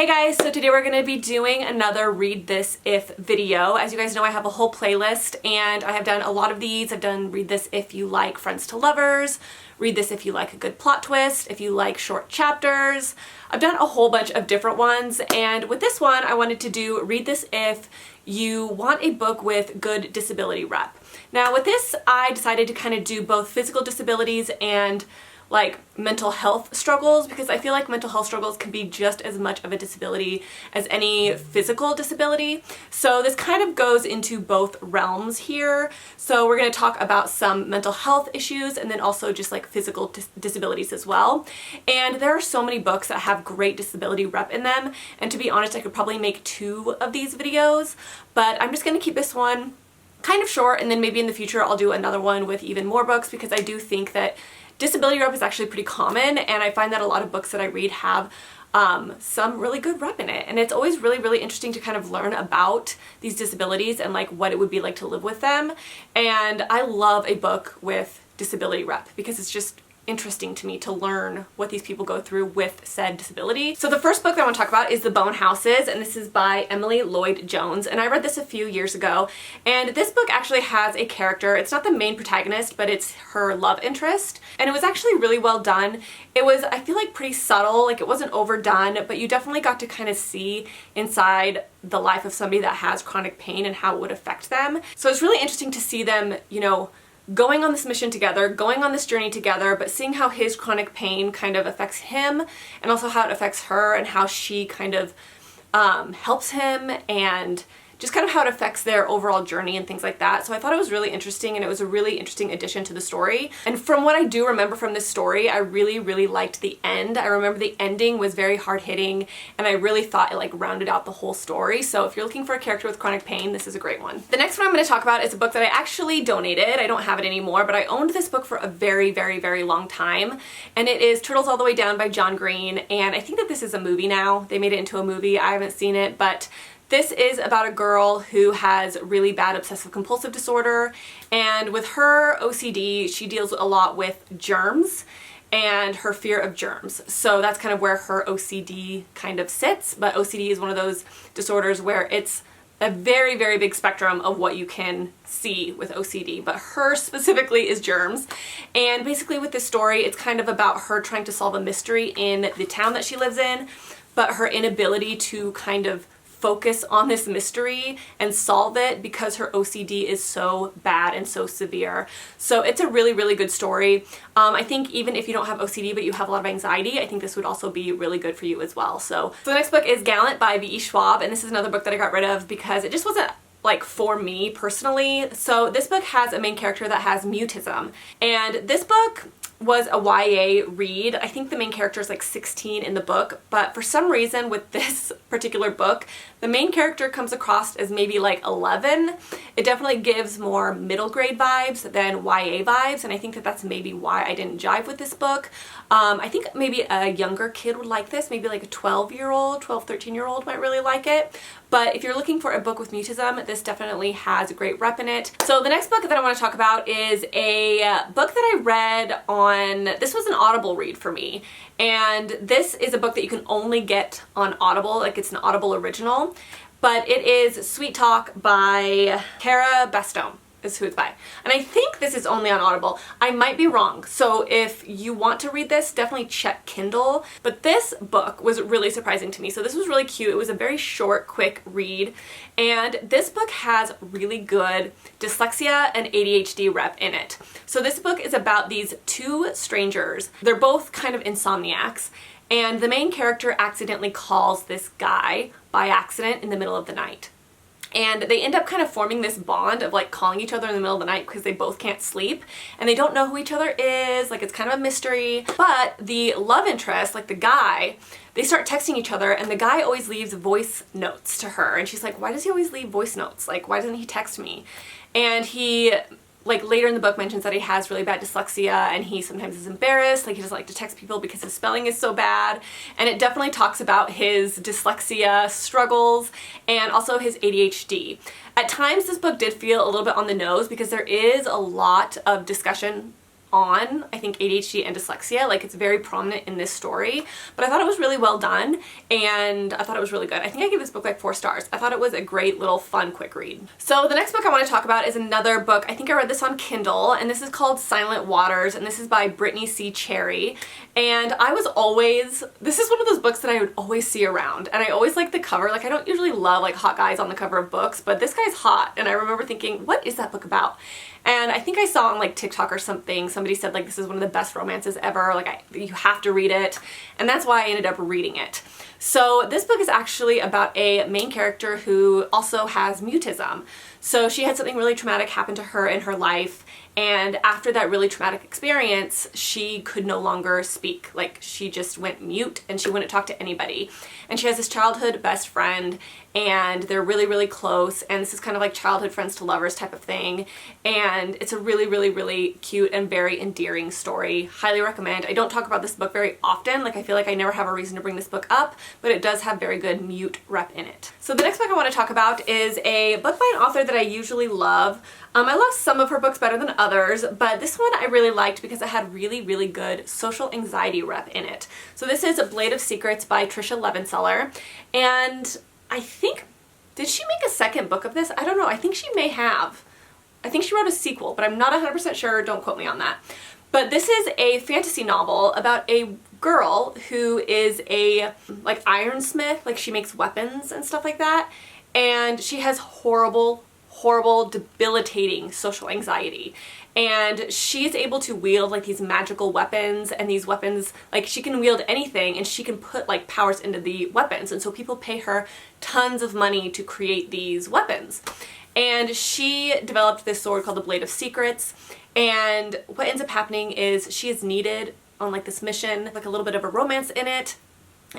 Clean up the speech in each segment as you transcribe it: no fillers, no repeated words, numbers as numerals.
Hey guys, so today we're going to be doing another Read This If video. As you guys know, I have a whole playlist and I have done a lot of these. I've done Read This If you like Friends to Lovers, Read This if you like a good plot twist, if you like short chapters. I've done a whole bunch of different ones, and with this one I wanted to do Read This if you want a book with good disability rep. Now with this I decided to kind of do both physical disabilities and like mental health struggles, because I feel like mental health struggles can be just as much of a disability as any physical disability. So this kind of goes into both realms here. So we're going to talk about some mental health issues and then also just like physical disabilities as well. And there are so many books that have great disability rep in them, and to be honest I could probably make 2 of these videos, but I'm just going to keep this one kind of short, and then maybe in the future I'll do another one with even more books, because I do think that disability rep is actually pretty common, and I find that a lot of books that I read have some really good rep in it, and it's always really interesting to kind of learn about these disabilities and like what it would be like to live with them. And I love a book with disability rep because it's just interesting to me to learn what these people go through with said disability. So the first book that I want to talk about is The Bone Houses, and this is by Emily Lloyd Jones, and I read this a few years ago, and this book actually has a character. It's not the main protagonist, but it's her love interest, and it was actually really well done. It was, I feel like, pretty subtle, like it wasn't overdone, but you definitely got to kind of see inside the life of somebody that has chronic pain and how it would affect them. So it's really interesting to see them, you know, going on this mission together, going on this journey together, but seeing how his chronic pain kind of affects him, and also how it affects her, and how she kind of helps him, and just kind of how it affects their overall journey and things like that. So I thought it was really interesting, and it was a really interesting addition to the story. And from what I do remember from this story, I really liked the end. I remember the ending was very hard-hitting, and I really thought it like rounded out the whole story. So if you're looking for a character with chronic pain, this is a great one. The next one I'm going to talk about is a book that I actually donated. I don't have it anymore, but I owned this book for a very long time, and it is Turtles All the Way Down by John Green, and I think that this is a movie now. They made it into a movie. I haven't seen it, but this is about a girl who has really bad obsessive compulsive disorder, and with her OCD, she deals a lot with germs and her fear of germs. So that's kind of where her OCD kind of sits, but OCD is one of those disorders where it's a very big spectrum of what you can see with OCD, but her specifically is germs. And basically with this story, it's kind of about her trying to solve a mystery in the town that she lives in, but her inability to kind of focus on this mystery and solve it because her OCD is so bad and so severe. So it's a really good story. I think even if you don't have OCD but you have a lot of anxiety, I think this would also be really good for you as well. So the next book is Gallant by V.E. Schwab, and this is another book that I got rid of because it just wasn't like for me personally. So this book has a main character that has mutism, and this book was a YA read. I think the main character is like 16 in the book, but for some reason with this particular book, the main character comes across as maybe like 11. It definitely gives more middle grade vibes than YA vibes, and I think that that's maybe why I didn't jive with this book. I think maybe a younger kid would like this, maybe like a 12-year-old, 13-year-old might really like it. But if you're looking for a book with mutism, this definitely has a great rep in it. So the next book that I want to talk about is a book that I read on, this was an Audible read for me. And this is a book that you can only get on Audible, like it's an Audible original. But it is Sweet Talk by Cara Bastone is who it's by. And I think this is only on Audible. I might be wrong. So if you want to read this, definitely check Kindle. But this book was really surprising to me. So this was really cute. It was a very short, quick read. And this book has really good dyslexia and ADHD rep in it. So this book is about these 2 strangers. They're both kind of insomniacs. And the main character accidentally calls this guy by accident in the middle of the night. And they end up kind of forming this bond of like calling each other in the middle of the night because they both can't sleep and they don't know who each other is. Like it's kind of a mystery. But the love interest, like the guy, they start texting each other, and the guy always leaves voice notes to her. And she's like, why does he always leave voice notes? Like, why doesn't he text me? And he, like later in the book, mentions that he has really bad dyslexia, and he sometimes is embarrassed, like he doesn't like to text people because his spelling is so bad. And it definitely talks about his dyslexia struggles and also his ADHD. At times this book did feel a little bit on the nose because there is a lot of discussion on, I think, ADHD and dyslexia. Like, it's very prominent in this story, but I thought it was really well done, and I thought it was really good. I think I gave this book like 4 stars. I thought it was a great little fun quick read. So the next book I want to talk about is another book. I think I read this on Kindle, and this is called Silent Waters, and this is by Brittany C. Cherry. And this is one of those books that I would always see around, and I always like the cover. Like, I don't usually love like hot guys on the cover of books, but this guy's hot, and I remember thinking, what is that book about? And I think I saw on like TikTok or something, somebody said like this is one of the best romances ever, like you have to read it, and that's why I ended up reading it. So this book is actually about a main character who also has mutism. So she had something really traumatic happen to her in her life, and after that really traumatic experience, she could no longer speak. Like, she just went mute and she wouldn't talk to anybody. And she has this childhood best friend, and they're really, really close, and this is kind of like childhood friends to lovers type of thing. And it's a really, really, really cute and very endearing story. Highly recommend. I don't talk about this book very often. Like, I feel like I never have a reason to bring this book up, but it does have very good mute rep in it. So the next book I want to talk about is a book by an author that I usually love. I love some of her books better than others, but this one I really liked because it had really, really good social anxiety rep in it. So this is Blade of Secrets by Tricia Levenseller, and I think, did she make a second book of this? I don't know. I think she may have. I think she wrote a sequel, but I'm not 100% sure. Don't quote me on that. But this is a fantasy novel about a girl who is a like ironsmith, like she makes weapons and stuff like that, and she has horrible, debilitating social anxiety. And she's able to wield like these magical weapons, and these weapons, like, she can wield anything and she can put like powers into the weapons, and so people pay her tons of money to create these weapons. And she developed this sword called the Blade of Secrets, and what ends up happening is she is needed on like this mission, like a little bit of a romance in it,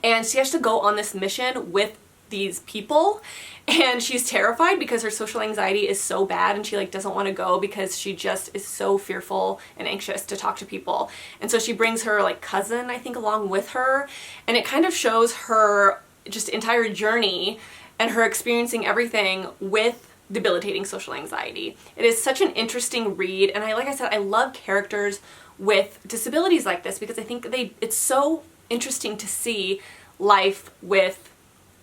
and she has to go on this mission with these people, and she's terrified because her social anxiety is so bad, and she like doesn't want to go because she just is so fearful and anxious to talk to people. And so she brings her like cousin, I think, along with her, and it kind of shows her just entire journey and her experiencing everything with debilitating social anxiety. It is such an interesting read, and like I said, I love characters with disabilities like this because I think it's so interesting to see life with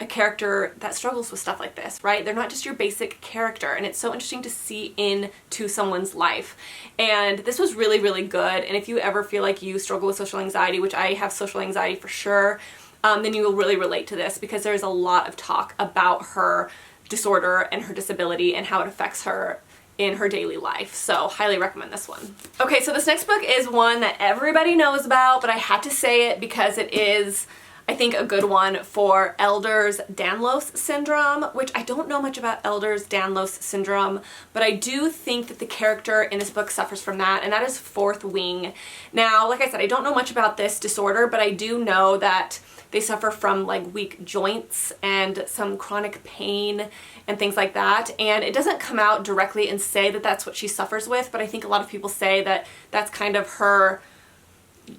a character that struggles with stuff like this, right? They're not just your basic character, and it's so interesting to see into someone's life. And this was really, really good, and if you ever feel like you struggle with social anxiety, which I have social anxiety for sure, then you will really relate to this because there's a lot of talk about her disorder and her disability and how it affects her in her daily life. So highly recommend this one. Okay, so this next book is one that everybody knows about, but I had to say it because it is, I think, a good one for Ehlers-Danlos syndrome, which I don't know much about Ehlers-Danlos syndrome, but I do think that the character in this book suffers from that, and that is Fourth Wing. Now, like I said, I don't know much about this disorder, but I do know that they suffer from like weak joints and some chronic pain and things like that. And it doesn't come out directly and say that that's what she suffers with, but I think a lot of people say that that's kind of her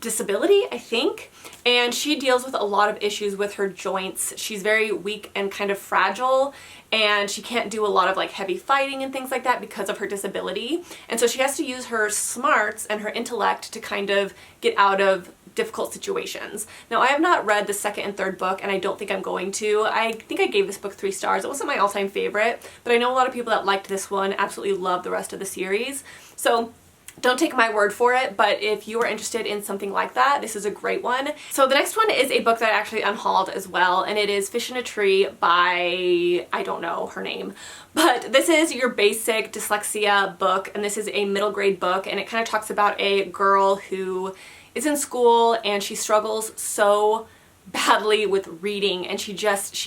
disability, I think. And she deals with a lot of issues with her joints. She's very weak and kind of fragile, and she can't do a lot of like heavy fighting and things like that because of her disability. And so she has to use her smarts and her intellect to kind of get out of difficult situations. Now, I have not read the second and third book, and I don't think I'm going to. I think I gave this book 3 stars. It wasn't my all-time favorite, but I know a lot of people that liked this one absolutely love the rest of the series. So don't take my word for it, but if you are interested in something like that, this is a great one. So the next one is a book that I actually unhauled as well, and it is Fish in a Tree by, I don't know her name, but this is your basic dyslexia book, and this is a middle grade book, and it kind of talks about a girl who is in school and she struggles so badly with reading, and she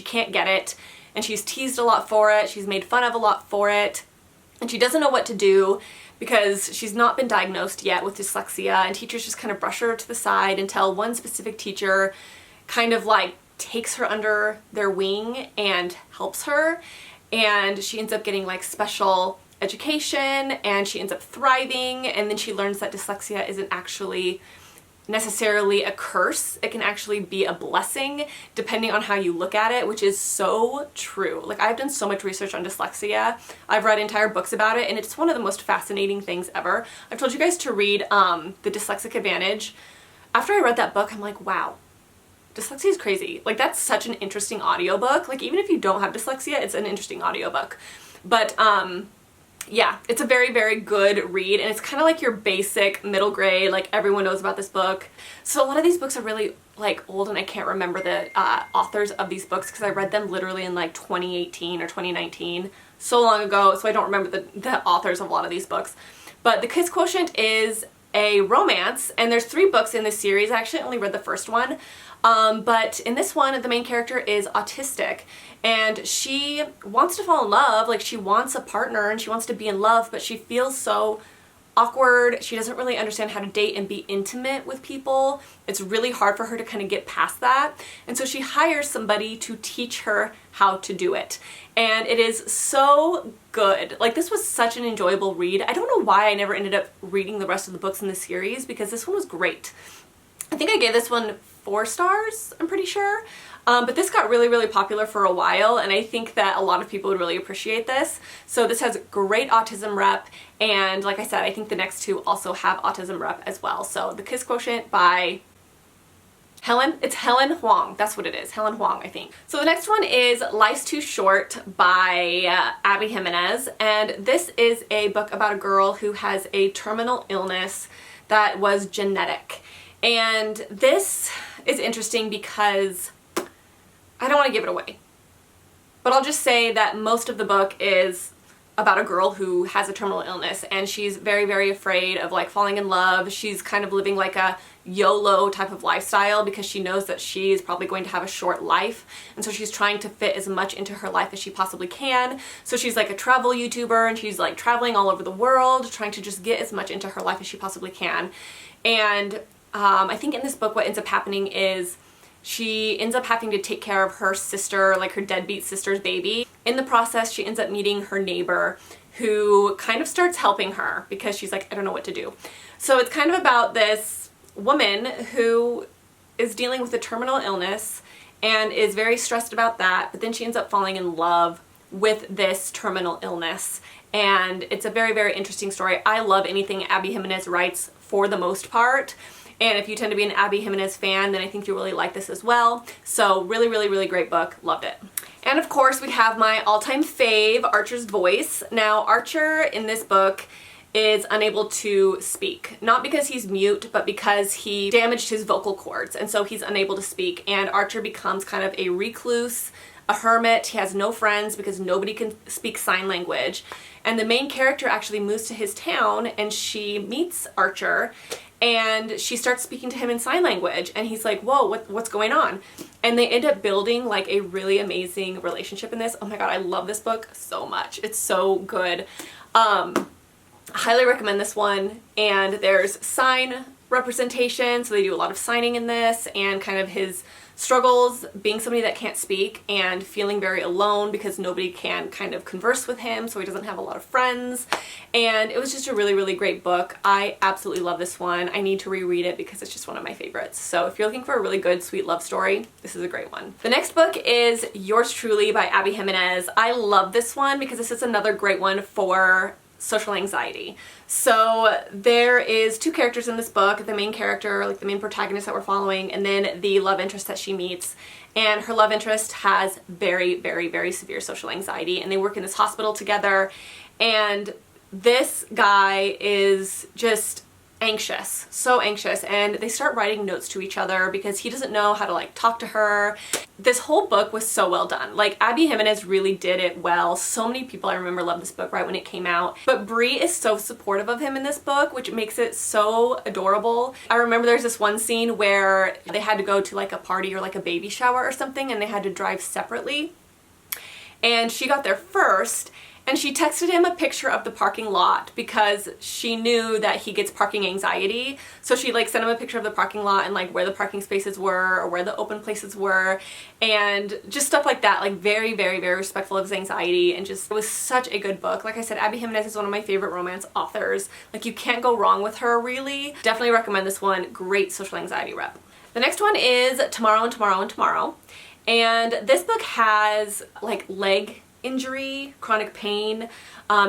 can't get it, and she's teased a lot for it, she's made fun of a lot for it, and she doesn't know what to do because she's not been diagnosed yet with dyslexia, and teachers just kind of brush her to the side until one specific teacher kind of like takes her under their wing and helps her, and she ends up getting like special education, and she ends up thriving, and then she learns that dyslexia isn't actually necessarily a curse. It can actually be a blessing depending on how you look at it, which is so true. Like, I've done so much research on dyslexia. I've read entire books about it, and it's one of the most fascinating things ever. I've told you guys to read The Dyslexic Advantage. After I read that book, I'm like, wow, dyslexia is crazy. Like, that's such an interesting audiobook. Like, even if you don't have dyslexia, it's an interesting audiobook. But yeah, it's a very, very good read, and it's kind of like your basic middle grade, like everyone knows about this book. So a lot of these books are really like old, and I can't remember the authors of these books because I read them literally in like 2018 or 2019, so long ago, so I don't remember the authors of a lot of these books. But The Kiss Quotient is a romance, and there's 3 books in this series. I actually only read the first one, but in this one, the main character is autistic, and she wants to fall in love. Like, she wants a partner and she wants to be in love, but she feels so awkward. She doesn't really understand how to date and be intimate with people. It's really hard for her to kind of get past that. And so she hires somebody to teach her how to do it. And it is so good. Like, this was such an enjoyable read. I don't know why I never ended up reading the rest of the books in the series, because this one was great. I think I gave this one 4 stars, I'm pretty sure. But this got really, really popular for a while, and I think that a lot of people would really appreciate this. So this has great autism rep, and like I said, I think the next 2 also have autism rep as well. So The Kiss Quotient by it's Helen Huang. That's what it is, Helen Huang, I think. So the next one is Life's Too Short by Abby Jimenez, and this is a book about a girl who has a terminal illness that was genetic. And this is interesting because I don't want to give it away, but I'll just say that most of the book is about a girl who has a terminal illness, and she's very, very afraid of like falling in love. She's kind of living like a YOLO type of lifestyle because she knows that she's probably going to have a short life, and so she's trying to fit as much into her life as she possibly can. So she's like a travel YouTuber, and she's like traveling all over the world, trying to just get as much into her life as she possibly can. And I think in this book what ends up happening is she ends up having to take care of her sister, like her deadbeat sister's baby. In the process, she ends up meeting her neighbor, who kind of starts helping her because she's like, I don't know what to do. So it's kind of about this woman who is dealing with a terminal illness and is very stressed about that, but then she ends up falling in love with this terminal illness. And it's a very, very interesting story. I love anything Abby Jimenez writes for the most part. And if you tend to be an Abby Jimenez fan, then I think you'll really like this as well. So really, really, really great book. Loved it. And of course, we have my all-time fave, Archer's voice. Now, Archer in this book is unable to speak. Not because he's mute, but because he damaged his vocal cords, and so he's unable to speak. And Archer becomes kind of a recluse, a hermit. He has no friends because nobody can speak sign language. And the main character actually moves to his town, and she meets Archer, and she starts speaking to him in sign language, and he's like, whoa, what's going on? And they end up building like a really amazing relationship in this. Oh my god, I love this book so much. It's so good. Highly recommend this one. And there's sign representation, so they do a lot of signing in this, and kind of his struggles being somebody that can't speak and feeling very alone because nobody can kind of converse with him, so he doesn't have a lot of friends. And it was just a really, really great book. I absolutely love this one. I need to reread it because it's just one of my favorites. So if you're looking for a really good, sweet love story, this is a great one. The next book is Yours Truly by Abby Jimenez. I love this one because this is another great one for social anxiety. So there is 2 characters in this book, the main character, like the main protagonist that we're following, and then the love interest that she meets. And her love interest has very, very, very severe social anxiety, and they work in this hospital together. And this guy is just anxious, so anxious, and they start writing notes to each other because he doesn't know how to like talk to her. This whole book was so well done. Like, Abby Jimenez really did it well. So many people I remember loved this book right when it came out. But Bree is so supportive of him in this book, which makes it so adorable. I remember there's this one scene where they had to go to like a party or like a baby shower or something, and they had to drive separately. And she got there first, and she texted him a picture of the parking lot because she knew that he gets parking anxiety. So she like sent him a picture of the parking lot and like where the parking spaces were or where the open places were and just stuff like that, like very, very, very respectful of his anxiety, and just, it was such a good book. Like I said, Abby Jimenez is one of my favorite romance authors. Like you can't go wrong with her, really. Definitely recommend this one. Great social anxiety rep. The next one is Tomorrow and Tomorrow and Tomorrow. And this book has like leg injury, chronic pain.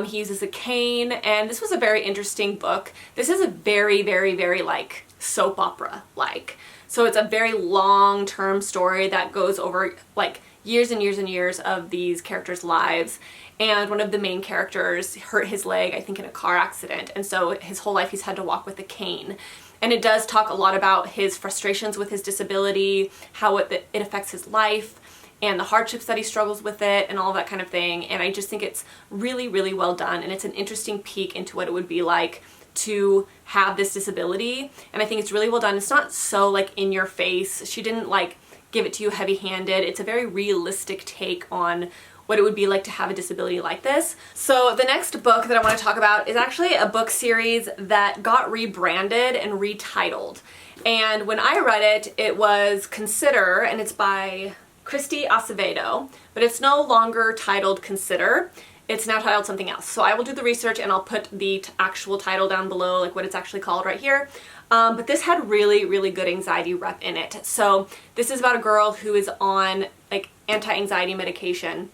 He uses a cane, and this was a very interesting book. This is a very, very, very like soap opera like. So it's a very long-term story that goes over like years and years and years of these characters' lives. And one of the main characters hurt his leg, I think, in a car accident. And so his whole life he's had to walk with a cane. And it does talk a lot about his frustrations with his disability, how it affects his life, and the hardships that he struggles with it, and all that kind of thing. And I just think it's really, really well done, and it's an interesting peek into what it would be like to have this disability. And I think it's really well done. It's not so like in your face. She didn't like give it to you heavy-handed. It's a very realistic take on what it would be like to have a disability like this. So the next book that I want to talk about is actually a book series that got rebranded and retitled. And when I read it, it was Consider, and it's by Christy Acevedo, but it's no longer titled Consider. It's now titled something else. So I will do the research and I'll put the actual title down below, like what it's actually called right here. But this had really, really good anxiety rep in it. So this is about a girl who is on like anti-anxiety medication,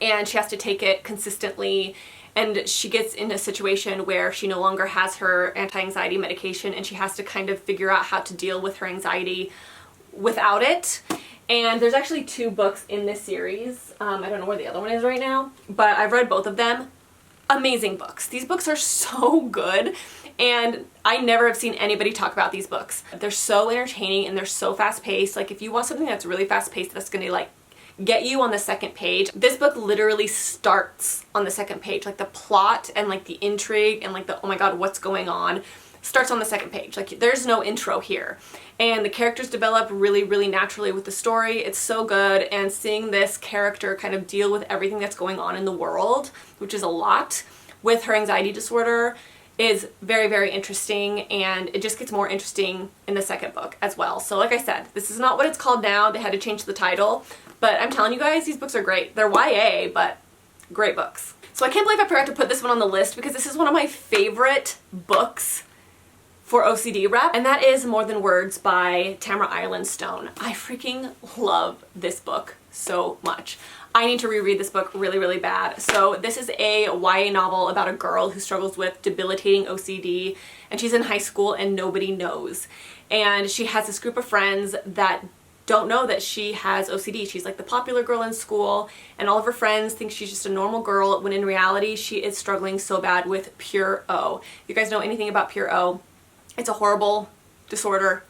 and she has to take it consistently, and she gets in a situation where she no longer has her anti-anxiety medication, and she has to kind of figure out how to deal with her anxiety without it. And there's actually 2 books in this series. I don't know where the other one is right now, but I've read both of them. Amazing books. These books are so good, and I never have seen anybody talk about these books. They're so entertaining and they're so fast-paced. Like if you want something that's really fast-paced that's gonna like get you on the second page, this book literally starts on the second page. Like the plot and like the intrigue and like the, oh my god, what's going on, starts on the second page. Like there's no intro here. And the characters develop really, really naturally with the story. It's so good, and seeing this character kind of deal with everything that's going on in the world, which is a lot, with her anxiety disorder is very, very interesting, and it just gets more interesting in the second book as well. So like I said, this is not what it's called now. They had to change the title, but I'm telling you guys, these books are great. They're YA, but great books. So I can't believe I forgot to put this one on the list because this is one of my favorite books for OCD rep, and that is More Than Words by Tamara Ireland Stone. I freaking love this book so much. I need to reread this book really, really bad. So this is a YA novel about a girl who struggles with debilitating OCD, and she's in high school and nobody knows. And she has this group of friends that don't know that she has OCD. She's like the popular girl in school, and all of her friends think she's just a normal girl, when in reality she is struggling so bad with pure O. If you guys know anything about pure O, it's a horrible disorder.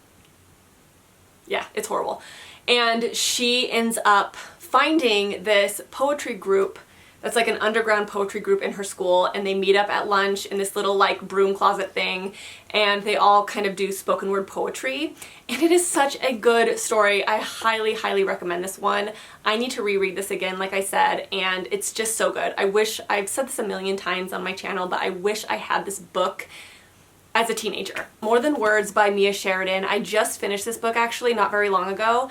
Yeah, it's horrible. And she ends up finding this poetry group that's like an underground poetry group in her school, and they meet up at lunch in this little like broom closet thing, and they all kind of do spoken word poetry, and it is such a good story. I highly, highly recommend this one. I need to reread this again, like I said, and it's just so good. I wish, I've said this a million times on my channel, but I wish I had this book as a teenager. More Than Words by Mia Sheridan. I just finished this book actually not very long ago,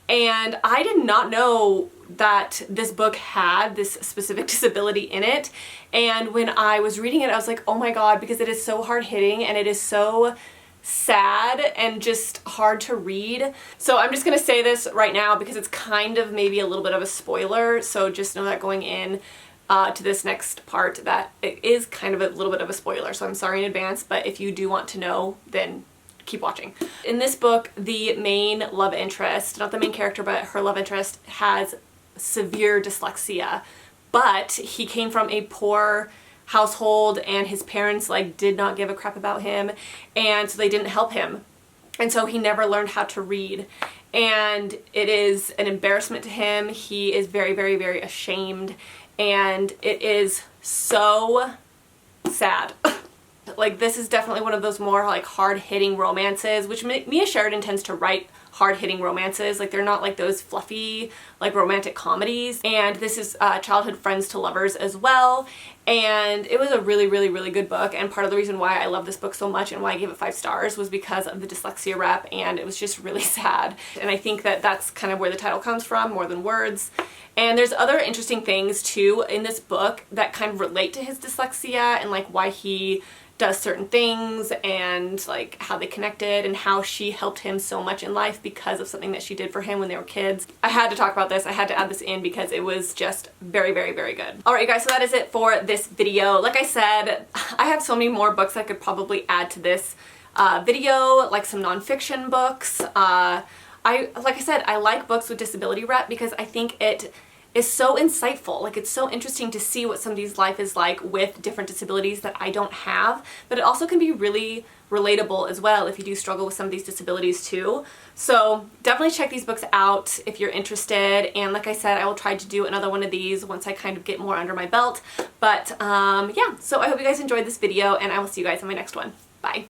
and I did not know that this book had this specific disability in it. And when I was reading it, I was like, oh my god, because it is so hard-hitting and it is so sad and just hard to read. So I'm just gonna say this right now because it's kind of maybe a little bit of a spoiler, so just know that going in to this next part that it is kind of a little bit of a spoiler, so I'm sorry in advance, but if you do want to know, then keep watching. In this book, the main love interest, not the main character, but her love interest, has severe dyslexia, but he came from a poor household and his parents like did not give a crap about him, and so they didn't help him, and so he never learned how to read, and it is an embarrassment to him. He is very, very, very ashamed, and it is so sad. Like, this is definitely one of those more like hard-hitting romances, which Mia Sheridan tends to write hard-hitting romances. Like, they're not like those fluffy like romantic comedies. And this is childhood friends to lovers as well. And it was a really, really, really good book, and part of the reason why I love this book so much and why I gave it 5 stars was because of the dyslexia rep, and it was just really sad. And I think that that's kind of where the title comes from, more than words. And there's other interesting things too in this book that kind of relate to his dyslexia and like why he does certain things and like how they connected and how she helped him so much in life because of something that she did for him when they were kids. I had to talk about this. I had to add this in because it was just very, very, very good. Alright you guys, so that is it for this video. Like I said, I have so many more books I could probably add to this video, like some nonfiction books. Like I said, I like books with disability rep because I think it is so insightful. Like, it's so interesting to see what somebody's life is like with different disabilities that I don't have, but it also can be really relatable as well if you do struggle with some of these disabilities too. So definitely check these books out if you're interested, and like I said, I will try to do another one of these once I kind of get more under my belt. But yeah, so I hope you guys enjoyed this video, and I will see you guys in my next one. Bye.